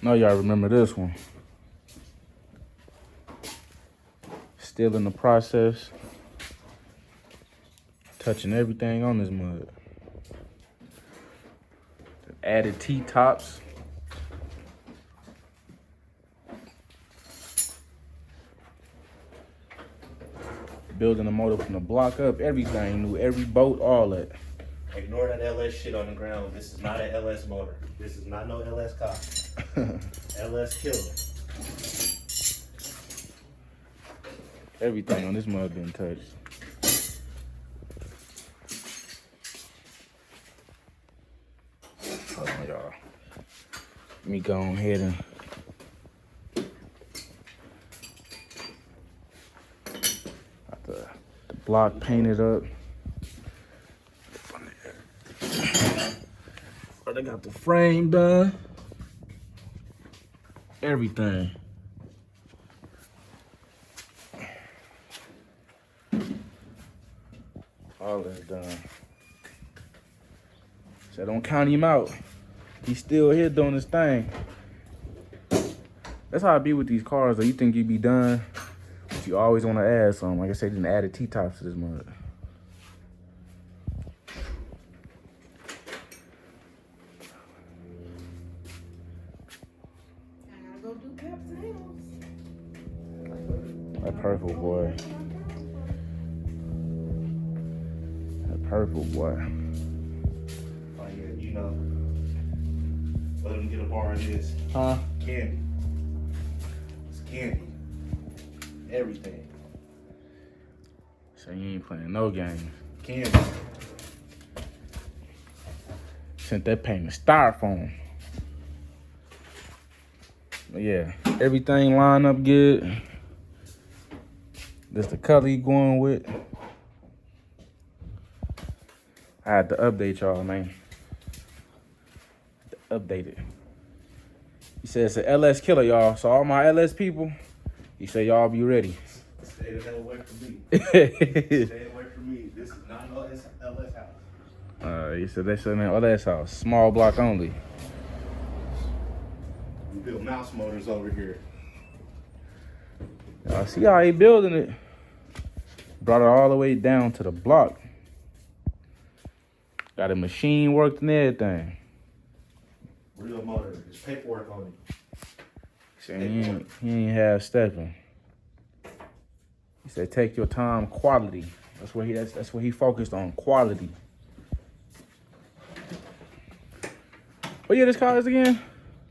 Know y'all remember this one. Still in the process. Touching everything on this mud. Added T-tops. Building the motor from the block up, everything new, every bolt, all that. Ignore that LS shit on the ground. This is not an LS motor. This is not no LS car. LS Killa. Everything on this mud been touched. Hold on, y'all. Let me go ahead and got the block painted up. They got the frame done. Everything. All that's done. So don't count him out. He's still here doing his thing. That's how I be with these cars though. You think you'd be done, but you always want to add something. Like I said, didn't add T-tops to this mud. That purple boy. That purple boy. Oh yeah, you know. Let him get a bar of this. Huh? Candy. It's candy. Everything. So you ain't playing no games. Candy. Sent that paint to styrofoam. But yeah, everything lined up good. This the color he going with. I had to update y'all, man. Update it. He said it's an LS Killa, y'all. So all my LS people, he said y'all be ready. Stay the hell away from me. Stay away from me. This is not no LS house. He said they said in LS house, small block only. We build mouse motors over here. Y'all see how he building it? Brought it all the way down to the block. Got a machine worked and everything. Real motor. There's paperwork on it. So he ain't have stepping. He said take your time, quality. That's what he focused on, quality. What year this car is again?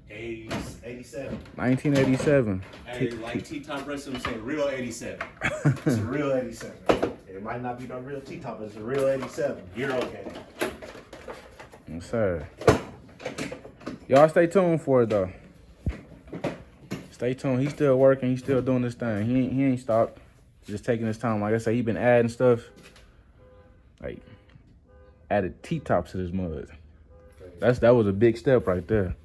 87. 1987. Hey, like T-Top Wrestling say, real 87. It's a real 87. It might not be no real T-Top, but it's a real 87. You're okay. Yes, sir. Y'all stay tuned for it though. Stay tuned. He's still working. He's still doing this thing. He ain't stopped. Just taking his time. Like I said, he been adding stuff. Like added T-tops to this mud. That was a big step right there.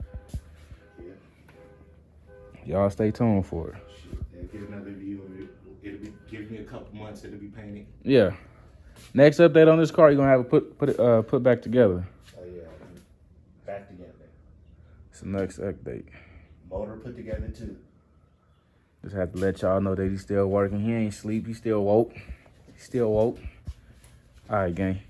Y'all stay tuned for it. Yeah, get another view of it. It'll be give me a couple months. It'll be painted. Yeah. Next update on this car, you're gonna have it put back together. Oh yeah, back together. It's the next update. Motor put together too. Just have to let y'all know that he's still working. He ain't sleep. He still woke. All right, gang.